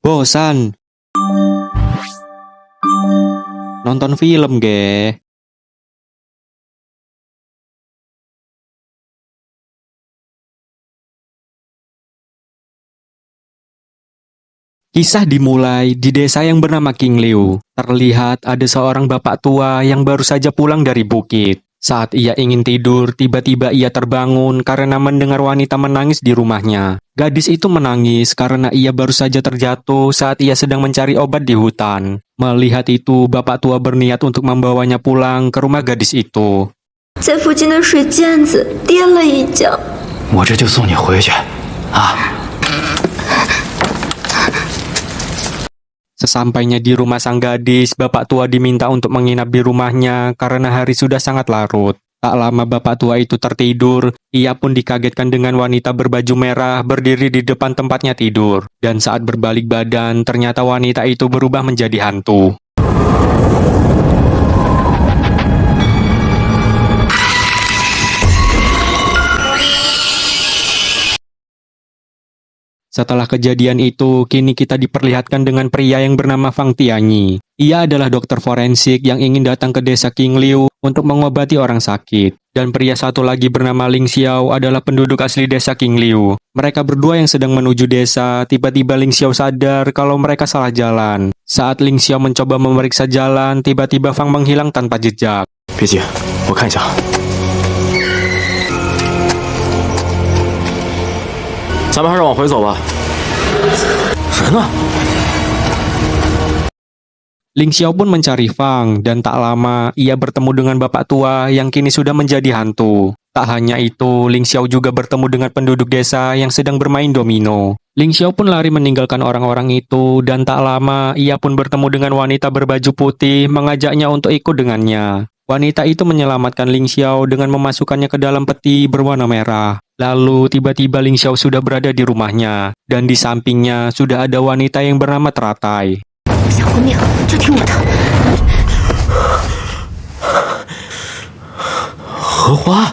Bosan nonton film ge. Kisah dimulai di desa yang bernama King Liu. Terlihat ada seorang bapak tua yang baru saja pulang dari bukit. Saat ia ingin tidur, tiba-tiba ia terbangun karena mendengar wanita menangis di rumahnya. Gadis itu menangis karena ia baru saja terjatuh saat ia sedang mencari obat di hutan. Melihat itu, bapak tua berniat untuk membawanya pulang ke rumah gadis itu. 在附近的水涧子跌了一跤，我这就送你回去啊。 Sesampainya di rumah sang gadis, bapak tua diminta untuk menginap di rumahnya karena hari sudah sangat larut. Tak lama bapak tua itu tertidur, ia pun dikagetkan dengan wanita berbaju merah berdiri di depan tempatnya tidur. Dan saat berbalik badan, ternyata wanita itu berubah menjadi hantu. Setelah kejadian itu, kini kita diperlihatkan dengan pria yang bernama Fang Tianyi. Ia adalah dokter forensik yang ingin datang ke desa King Liu untuk mengobati orang sakit. Dan pria satu lagi bernama Ling Xiao adalah penduduk asli desa King Liu. Mereka berdua yang sedang menuju desa, tiba-tiba Ling Xiao sadar kalau mereka salah jalan. Saat Ling Xiao mencoba memeriksa jalan, tiba-tiba Fang menghilang tanpa jejak. 别急，我看一下。 咱们还是往回走吧。人呢？ Ling Xiao pun mencari Fang, dan tak lama ia bertemu dengan bapak tua yang kini sudah menjadi hantu. Tak hanya itu, Ling Xiao juga bertemu dengan penduduk desa yang sedang bermain domino. Ling Xiao pun lari meninggalkan orang-orang itu, dan tak lama ia pun bertemu dengan wanita berbaju putih mengajaknya untuk ikut dengannya. Wanita itu menyelamatkan Ling Xiao dengan memasukkannya ke dalam peti berwarna merah. Lalu tiba-tiba Ling Xiao sudah berada di rumahnya, dan di sampingnya sudah ada wanita yang bernama Teratai. 想活命就听我的。荷花。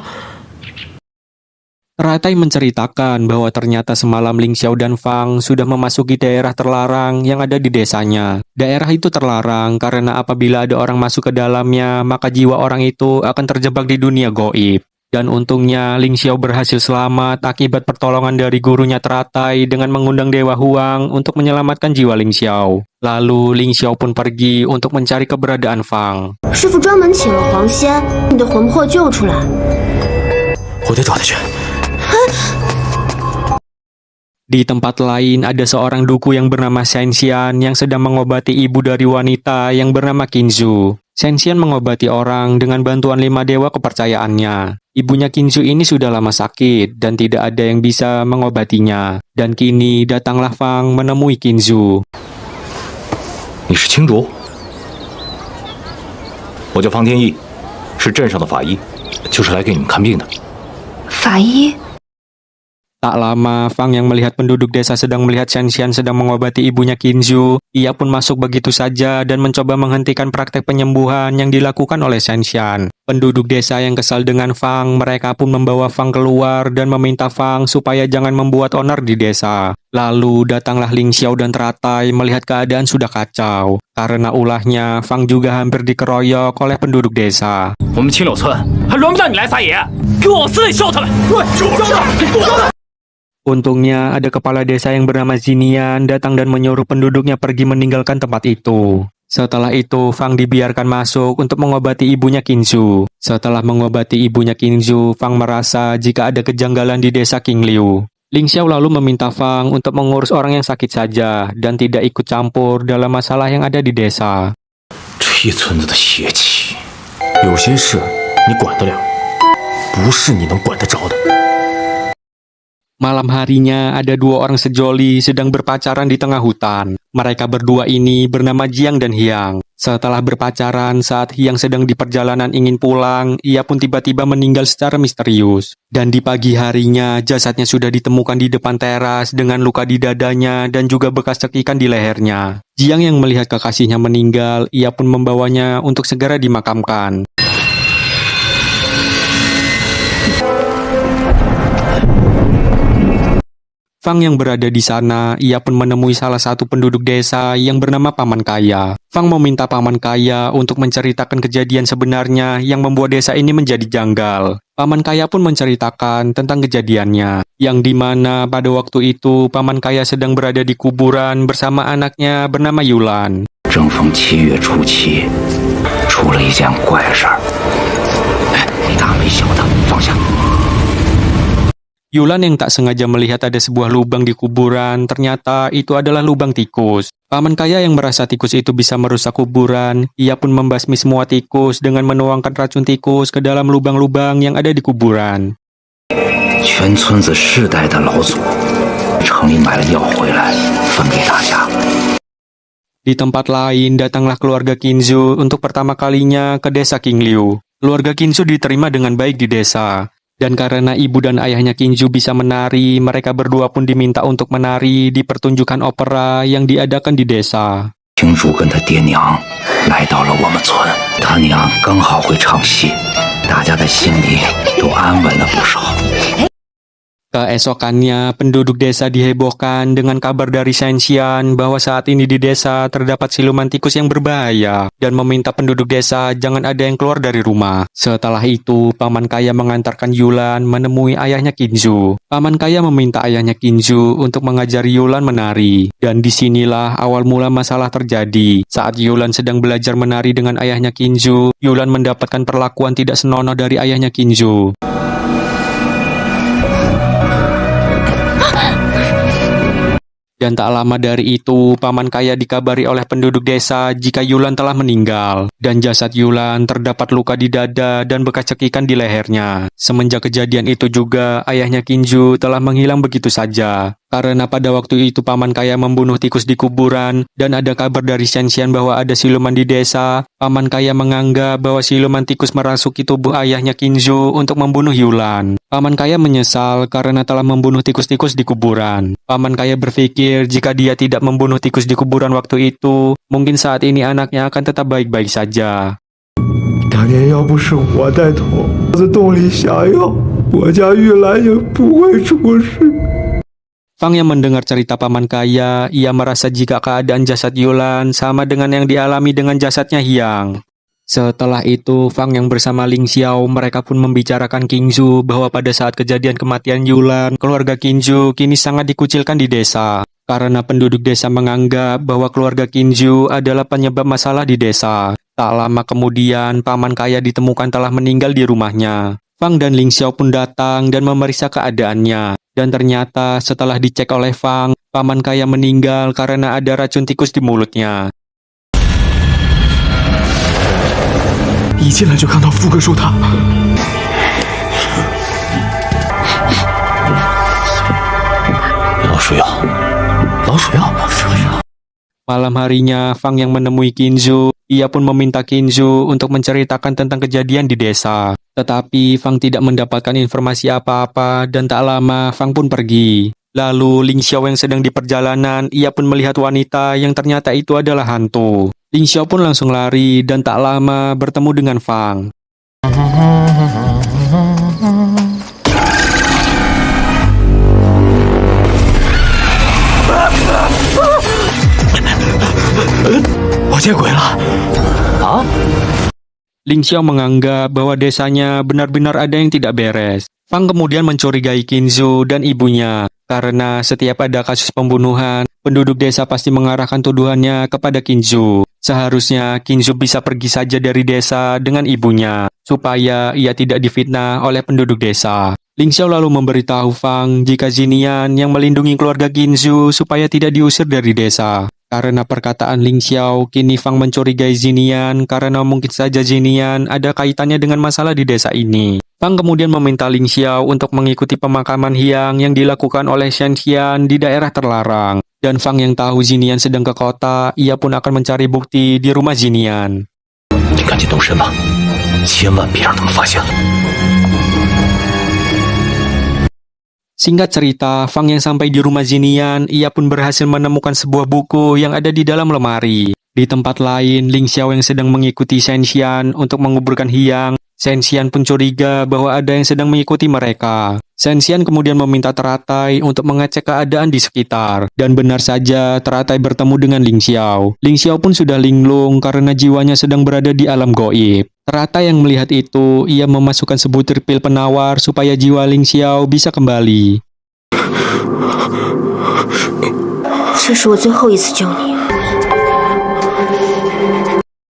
Teratai menceritakan bahwa ternyata semalam Ling Xiao dan Fang sudah memasuki daerah terlarang yang ada di desanya. Daerah itu terlarang karena apabila ada orang masuk ke dalamnya, maka jiwa orang itu akan terjebak di dunia goib. Dan untungnya Ling Xiao berhasil selamat akibat pertolongan dari gurunya Teratai dengan mengundang Dewa Huang untuk menyelamatkan jiwa Ling Xiao. Lalu Ling Xiao pun pergi untuk mencari keberadaan Fang. 师傅专门请了黄仙，你的魂魄救出来。我得找他去。 Di tempat lain ada seorang duku yang bernama Shenxian yang sedang mengobati ibu dari wanita yang bernama Qinzu. Shenxian mengobati orang dengan bantuan 5 dewa kepercayaannya. Ibunya Qinzu ini sudah lama sakit dan tidak ada yang bisa mengobatinya. Dan kini datanglah Fang menemui Qinzu. 你是青竹？我叫方天翼，是镇上的法医，就是来给你们看病的。法医， Tak lama, Fang yang melihat penduduk desa sedang melihat Shenxian sedang mengobati ibunya Qinzu, ia pun masuk begitu saja dan mencoba menghentikan praktek penyembuhan yang dilakukan oleh Shenxian. Penduduk desa yang kesal dengan Fang, mereka pun membawa Fang keluar dan meminta Fang supaya jangan membuat onar di desa. Lalu datanglah Ling Xiao dan Teratai melihat keadaan sudah kacau. Karena ulahnya, Fang juga hampir dikeroyok oleh penduduk desa. 我们青柳村还轮不到你来撒野，给我往死里烧他们！对， Untungnya ada kepala desa yang bernama Zinian datang dan menyuruh penduduknya pergi meninggalkan tempat itu. Setelah itu, Fang dibiarkan masuk untuk mengobati ibunya Qinzu. Setelah mengobati ibunya Qinzu, Fang merasa jika ada kejanggalan di desa King Liu. Ling Xiao lalu meminta Fang untuk mengurus orang yang sakit saja dan tidak ikut campur dalam masalah yang ada di desa. 这一村子的邪气，有些事你管得了，不是你能管得着的。 Malam harinya ada 2 orang sejoli sedang berpacaran di tengah hutan. Mereka berdua ini bernama Jiang dan Hyang. Setelah berpacaran, saat Hyang sedang di perjalanan ingin pulang, ia pun tiba-tiba meninggal secara misterius. Dan di pagi harinya, jasadnya sudah ditemukan di depan teras dengan luka di dadanya dan juga bekas cekikan di lehernya. Jiang yang melihat kekasihnya meninggal, ia pun membawanya untuk segera dimakamkan. Fang yang berada di sana, ia pun menemui salah satu penduduk desa yang bernama Paman Kaya. Fang meminta Paman Kaya untuk menceritakan kejadian sebenarnya yang membuat desa ini menjadi janggal. Paman Kaya pun menceritakan tentang kejadiannya, yang dimana pada waktu itu Paman Kaya sedang berada di kuburan bersama anaknya bernama Yulan. 正逢7月初7，出了一件怪事儿。哎，大没小的，放下。 Yulan yang tak sengaja melihat ada sebuah lubang di kuburan, ternyata itu adalah lubang tikus. Paman Kaya yang merasa tikus itu bisa merusak kuburan, ia pun membasmi semua tikus dengan menuangkan racun tikus ke dalam lubang-lubang yang ada di kuburan. 全村子世代的老祖，城里买了药回来，分给大家。 Di tempat lain, datanglah keluarga Qinzu untuk pertama kalinya ke desa Qingliu. Keluarga Qinzu diterima dengan baik di desa. Dan karena ibu dan ayahnya Qinzu bisa menari, mereka berdua pun diminta untuk menari di pertunjukan opera yang diadakan di desa. 清主跟他爹娘来到了我们村，他娘刚好会唱戏，大家的心里都安稳了不少。 Keesokannya, penduduk desa dihebohkan dengan kabar dari Shenxian bahwa saat ini di desa terdapat siluman tikus yang berbahaya dan meminta penduduk desa jangan ada yang keluar dari rumah. Setelah itu, Paman Kaya mengantarkan Yulan menemui ayahnya Qinzu. Paman Kaya meminta ayahnya Qinzu untuk mengajari Yulan menari. Dan disinilah awal mula masalah terjadi. Saat Yulan sedang belajar menari dengan ayahnya Qinzu, Yulan mendapatkan perlakuan tidak senonoh dari ayahnya Qinzu. Dan tak lama dari itu, Paman Kaya dikabari oleh penduduk desa jika Yulan telah meninggal. Dan jasad Yulan terdapat luka di dada dan bekas cekikan di lehernya. Semenjak kejadian itu juga, ayahnya Qinzu telah menghilang begitu saja. Karena pada waktu itu Paman Kaya membunuh tikus di kuburan, dan ada kabar dari Shenxian bahwa ada siluman di desa, Paman Kaya menganggap bahwa siluman tikus merasuki tubuh ayahnya Qinzu untuk membunuh Yulan. Paman Kaya menyesal karena telah membunuh tikus-tikus di kuburan. Paman Kaya berpikir jika dia tidak membunuh tikus di kuburan waktu itu, mungkin saat ini anaknya akan tetap baik-baik saja. 当年要不是我带头在洞里下药，我家玉兰也不会出事。 Fang yang mendengar cerita Paman Kaya, ia merasa jika keadaan jasad Yulan sama dengan yang dialami dengan jasadnya Hyang. Setelah itu, Fang yang bersama Ling Xiao, mereka pun membicarakan Qinzu bahwa pada saat kejadian kematian Yulan, keluarga Qinzu kini sangat dikucilkan di desa. Karena penduduk desa menganggap bahwa keluarga Qinzu adalah penyebab masalah di desa. Tak lama kemudian, Paman Kaya ditemukan telah meninggal di rumahnya. Fang dan Ling Xiao pun datang dan memeriksa keadaannya. Dan ternyata setelah dicek oleh Fang, Paman Kaya meninggal karena ada racun tikus di mulutnya. 一进来就看到富贵树塔， 老鼠药，老鼠药，老鼠药。 Malam harinya, Fang yang menemui Qinzu, ia pun meminta Qinzu untuk menceritakan tentang kejadian di desa. Tetapi Fang tidak mendapatkan informasi apa-apa dan tak lama Fang pun pergi. Lalu Ling Xiao yang sedang di perjalanan, ia pun melihat wanita yang ternyata itu adalah hantu. Ling Xiao pun langsung lari dan tak lama bertemu dengan Fang. Ling Xiao menganggap bahwa desanya benar-benar ada yang tidak beres. Fang kemudian mencurigai Qinzu dan ibunya, karena setiap ada kasus pembunuhan, penduduk desa pasti mengarahkan tuduhannya kepada Qinzu. Seharusnya Qinzu bisa pergi saja dari desa dengan ibunya, supaya ia tidak difitnah oleh penduduk desa. Ling Xiao lalu memberitahu Fang jika Zinian yang melindungi keluarga Qinzu supaya tidak diusir dari desa. Karena perkataan Ling Xiao, kini Fang mencurigai Zinian karena mungkin saja Zinian ada kaitannya dengan masalah di desa ini. Fang kemudian meminta Ling Xiao untuk mengikuti pemakaman Hyang yang dilakukan oleh Shenxian di daerah terlarang. Dan Fang yang tahu Zinian sedang ke kota, ia pun akan mencari bukti di rumah Zinian. 你赶紧动身吧，千万别让他们发现了。 Singkat cerita, Fang yang sampai di rumah Zinian, ia pun berhasil menemukan sebuah buku yang ada di dalam lemari. Di tempat lain, Ling Xiao yang sedang mengikuti Shenxian untuk menguburkan Hyang. Shenxian pun curiga bahwa ada yang sedang mengikuti mereka. Shen kemudian meminta Teratai untuk mengecek keadaan di sekitar. Dan benar saja, Teratai bertemu dengan Ling Xiao. Ling Xiao pun sudah linglung karena jiwanya sedang berada di alam goib. Teratai yang melihat itu, ia memasukkan sebutir pil penawar supaya jiwa Ling Xiao bisa kembali. 这是我最后一次救你。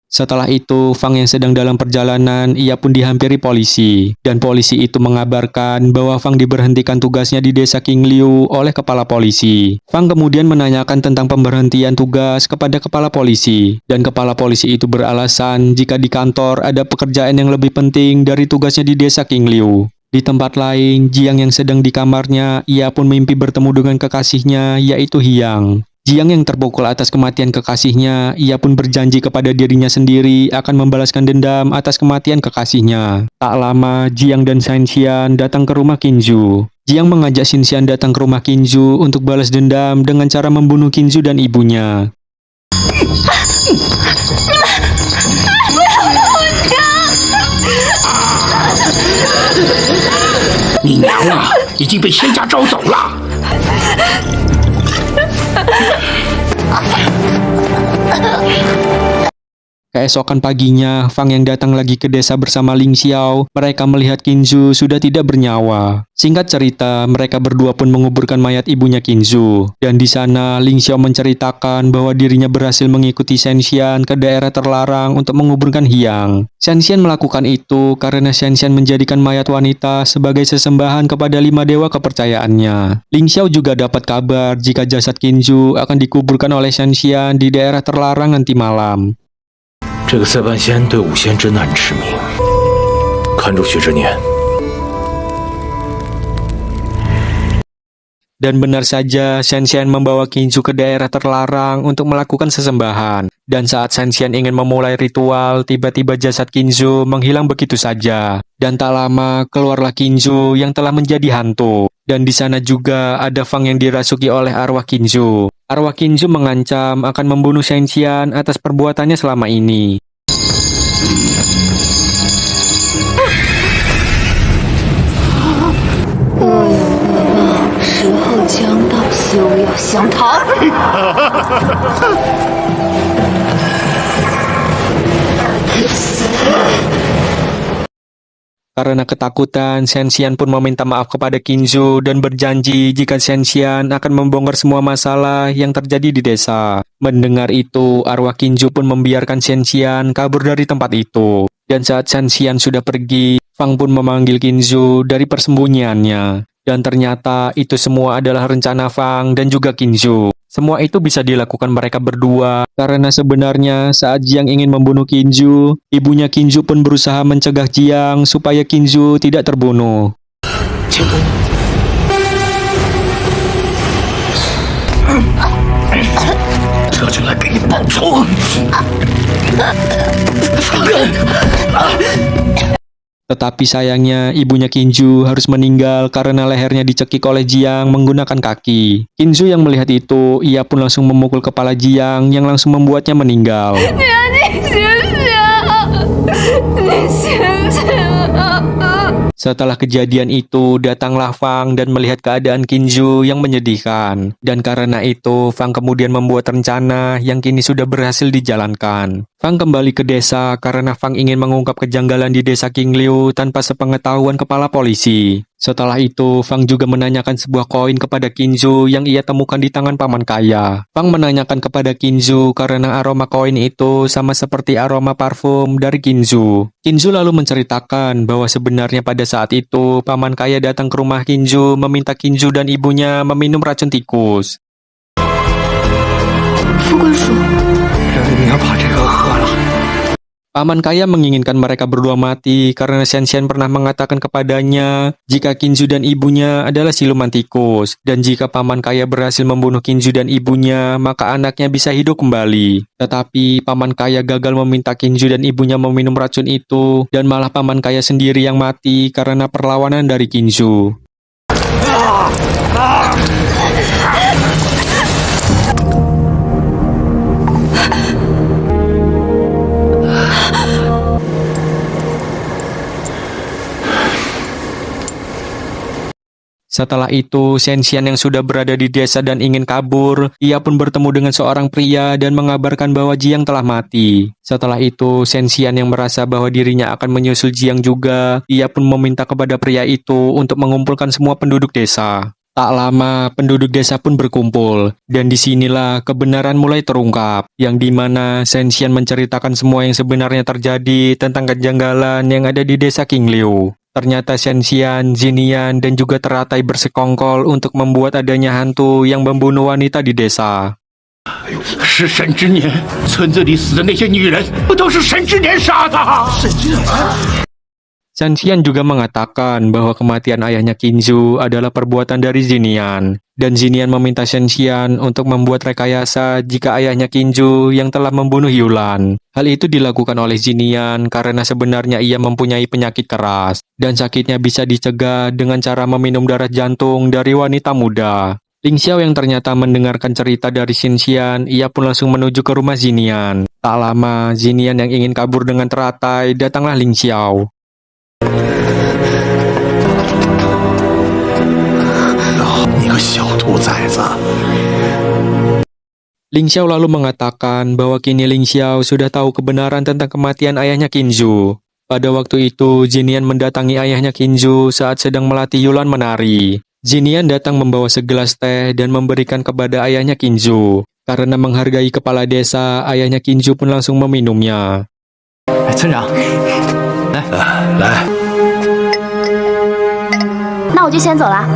Setelah itu, Fang yang sedang dalam perjalanan, ia pun dihampiri polisi. Dan polisi itu mengabarkan bahwa Fang diberhentikan tugasnya di desa Qingliu oleh kepala polisi. Fang kemudian menanyakan tentang pemberhentian tugas kepada kepala polisi. Dan kepala polisi itu beralasan jika di kantor ada pekerjaan yang lebih penting dari tugasnya di desa Qingliu. Di tempat lain, Jiang yang sedang di kamarnya, ia pun mimpi bertemu dengan kekasihnya, yaitu Hiang. Jiang yang terpukul atas kematian kekasihnya, ia pun berjanji kepada dirinya sendiri akan membalaskan dendam atas kematian kekasihnya. Tak lama, Jiang dan Shen datang ke rumah Qinzu. Jiang mengajak Shen datang ke rumah Qinzu untuk balas dendam dengan cara membunuh Qinzu dan ibunya. 你娘啊，已经被仙家招走了。 Keesokan paginya, Fang yang datang lagi ke desa bersama Ling Xiao. Mereka melihat Qinzu sudah tidak bernyawa. Singkat cerita, mereka berdua pun menguburkan mayat ibunya Qinzu. Dan di sana, Ling Xiao menceritakan bahwa dirinya berhasil mengikuti Shen ke daerah terlarang untuk menguburkan Hiang. Shen melakukan itu karena Shen menjadikan mayat wanita sebagai sesembahan kepada 5 dewa kepercayaannya. Ling Xiao juga dapat kabar jika jasad Qinzu akan dikuburkan oleh Shen di daerah terlarang nanti malam. 这个塞半仙对五仙真难驰名，看住许之年。 Dan benar saja, Shen membawa Qinzu ke daerah terlarang untuk melakukan sesembahan. Dan saat Shen ingin memulai ritual, tiba-tiba jasad Qinzu menghilang begitu saja. Dan tak lama, keluarlah Qinzu yang telah menjadi hantu. Dan di sana juga ada Fang yang dirasuki oleh arwah Qinzu. Arwah Qinzu mengancam akan membunuh Shen atas perbuatannya selama ini. Karena ketakutan, Shen pun meminta maaf kepada Qinzu dan berjanji jika Shen akan membongkar semua masalah yang terjadi di desa. Mendengar itu, arwah Qinzu pun membiarkan Shen kabur dari tempat itu. Dan saat Shen sudah pergi, Fang pun memanggil Qinzu dari persembunyiannya. Dan ternyata itu semua adalah rencana Fang dan juga Qinzu. Semua itu bisa dilakukan mereka berdua, karena sebenarnya saat Jiang ingin membunuh Qinzu, ibunya Qinzu pun berusaha mencegah Jiang supaya Qinzu tidak terbunuh. Tetapi sayangnya, ibunya Qinzu harus meninggal karena lehernya dicekik oleh Jiang menggunakan kaki. Qinzu yang melihat itu, ia pun langsung memukul kepala Jiang yang langsung membuatnya meninggal. Setelah kejadian itu, datanglah Fang dan melihat keadaan Qinzu yang menyedihkan. Dan karena itu, Fang kemudian membuat rencana yang kini sudah berhasil dijalankan. Fang kembali ke desa karena Fang ingin mengungkap kejanggalan di desa Qingliu tanpa sepengetahuan kepala polisi. Setelah itu, Fang juga menanyakan sebuah koin kepada Qinzu yang ia temukan di tangan paman kaya. Fang menanyakan kepada Qinzu karena aroma koin itu sama seperti aroma parfum dari Qinzu. Qinzu lalu menceritakan bahwa sebenarnya pada saat itu, paman kaya datang ke rumah Qinzu meminta Qinzu dan ibunya meminum racun tikus. 富贵鼠， 你要把这个喝了。 Paman kaya menginginkan mereka berdua mati karena Shen pernah mengatakan kepadanya jika Qinzu dan ibunya adalah siluman tikus. Dan jika paman kaya berhasil membunuh Qinzu dan ibunya, maka anaknya bisa hidup kembali. Tetapi paman kaya gagal meminta Qinzu dan ibunya meminum racun itu, dan malah paman kaya sendiri yang mati karena perlawanan dari Qinzu. Setelah itu, Shenxian yang sudah berada di desa dan ingin kabur, ia pun bertemu dengan seorang pria dan mengabarkan bahwa Jiang telah mati. Setelah itu, Shenxian yang merasa bahwa dirinya akan menyusul Jiang juga, ia pun meminta kepada pria itu untuk mengumpulkan semua penduduk desa. Tak lama, penduduk desa pun berkumpul, dan disinilah kebenaran mulai terungkap, yang dimana Shenxian menceritakan semua yang sebenarnya terjadi tentang kejanggalan yang ada di desa Qingliu. Ternyata Shenxian, Zinian, dan juga Teratai bersekongkol untuk membuat adanya hantu yang membunuh wanita di desa. 是神之年，村子里死的那些女人，不都是神之年杀的？ Shenxian juga mengatakan bahwa kematian ayahnya Qinzu adalah perbuatan dari Zinian, dan Zinian meminta Shenxian untuk membuat rekayasa jika ayahnya Qinzu yang telah membunuh Yulan. Hal itu dilakukan oleh Zinian karena sebenarnya ia mempunyai penyakit keras, dan sakitnya bisa dicegah dengan cara meminum darah jantung dari wanita muda. Ling Xiao yang ternyata mendengarkan cerita dari Shenxian, ia pun langsung menuju ke rumah Zinian. Tak lama, Zinian yang ingin kabur dengan teratai, datanglah Ling Xiao. 你个小兔崽子！ Ling Xiao lalu mengatakan bahwa kini Ling Xiao sudah tahu kebenaran tentang kematian ayahnya Qinzu. Pada waktu itu, Zinian mendatangi ayahnya Qinzu saat sedang melatih Yulan menari. Zinian datang membawa segelas teh dan memberikan kepada ayahnya Qinzu. Karena menghargai kepala desa, ayahnya Qinzu pun langsung meminumnya. 村长，来， 那我就先走了。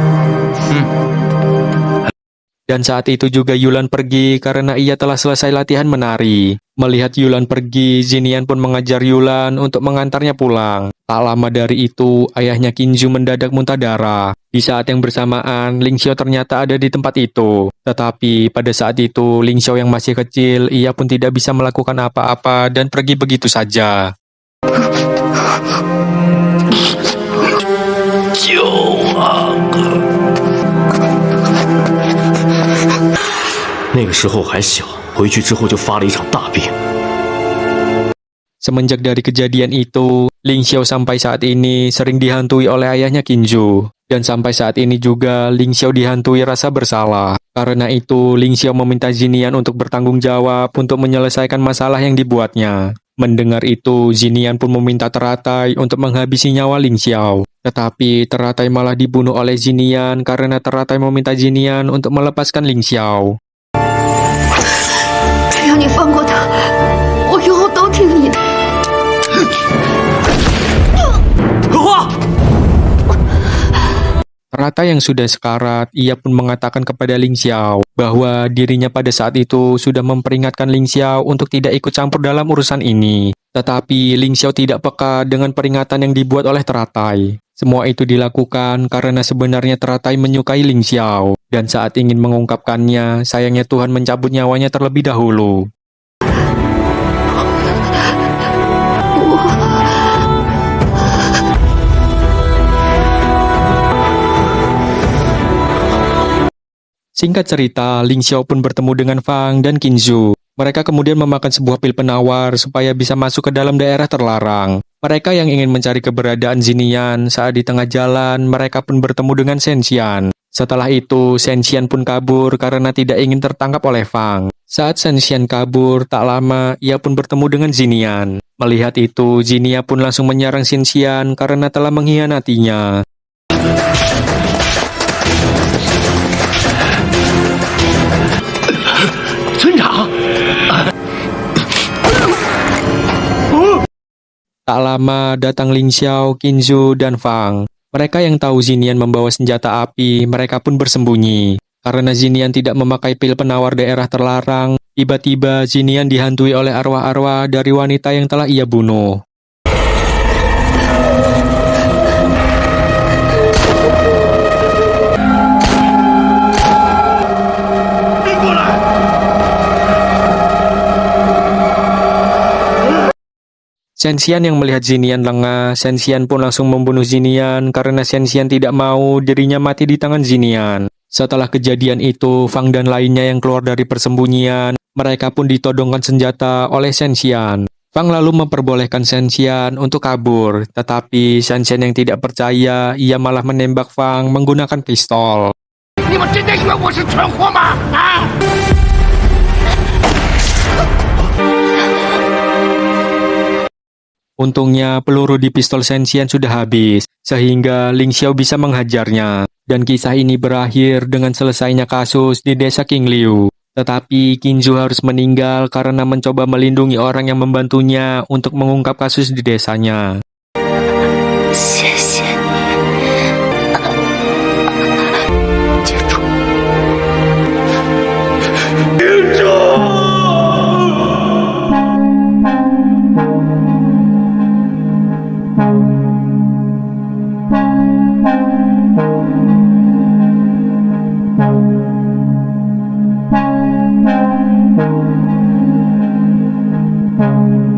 Dan saat itu juga Yulan pergi karena ia telah selesai latihan menari. Melihat Yulan pergi, Zinian pun mengajar Yulan untuk mengantarnya pulang. Tak lama dari itu, ayahnya Qinzu mendadak muntah darah. Di saat yang bersamaan, Ling Xiao ternyata ada di tempat itu. Tetapi pada saat itu, Ling Xiao yang masih kecil, ia pun tidak bisa melakukan apa-apa dan pergi begitu saja. 救啊！那个时候还小，回去之后就发了一场大病。 Semenjak dari kejadian itu, Ling Xiao sampai saat ini sering dihantui oleh ayahnya Qinzu. Dan sampai saat ini juga Ling Xiao dihantui rasa bersalah. Karena itu, Ling Xiao meminta Zinian untuk bertanggung jawab untuk menyelesaikan masalah yang dibuatnya. Mendengar itu, Zinian pun meminta Teratai untuk menghabisi nyawa Ling Xiao. Tetapi Teratai malah dibunuh oleh Zinian karena Teratai meminta Zinian untuk melepaskan Ling Xiao. 只要你放过他，我以后都听你的。 Teratai yang sudah sekarat, ia pun mengatakan kepada Ling Xiao bahwa dirinya pada saat itu sudah memperingatkan Ling Xiao untuk tidak ikut campur dalam urusan ini. Tetapi Ling Xiao tidak peka dengan peringatan yang dibuat oleh Teratai. Semua itu dilakukan karena sebenarnya Teratai menyukai Ling Xiao. Dan saat ingin mengungkapkannya, sayangnya Tuhan mencabut nyawanya terlebih dahulu. Singkat cerita, Ling Xiao pun bertemu dengan Fang dan Qinzu. Mereka kemudian memakan sebuah pil penawar supaya bisa masuk ke dalam daerah terlarang. Mereka yang ingin mencari keberadaan Zinian, saat di tengah jalan, mereka pun bertemu dengan Shenxian. Setelah itu, Shenxian pun kabur karena tidak ingin tertangkap oleh Fang. Saat Shenxian kabur, tak lama, ia pun bertemu dengan Zinian. Melihat itu, Zinia pun langsung menyerang Shenxian karena telah mengkhianatinya. Tak lama datang Ling Xiao, Qinzu, dan Fang. Mereka yang tahu Zinian membawa senjata api, mereka pun bersembunyi. Karena Zinian tidak memakai pil penawar daerah terlarang, tiba-tiba Zinian dihantui oleh arwah-arwah dari wanita yang telah ia bunuh. Shenxian yang melihat Zinian lengah, Shenxian pun langsung membunuh Zinian karena Shenxian tidak mau dirinya mati di tangan Zinian. Setelah kejadian itu, Fang dan lainnya yang keluar dari persembunyian, mereka pun ditodongkan senjata oleh Shenxian. Fang lalu memperbolehkan Shenxian untuk kabur, tetapi Shenxian yang tidak percaya, ia malah menembak Fang menggunakan pistol. 你们真的以为我是蠢货吗？啊！ Untungnya peluru di pistol Shenxian sudah habis, sehingga Ling Xiao bisa menghajarnya. Dan kisah ini berakhir dengan selesainya kasus di desa King Liu. Tetapi Qinzu harus meninggal karena mencoba melindungi orang yang membantunya untuk mengungkap kasus di desanya. 谢谢你，记住。 Thank you.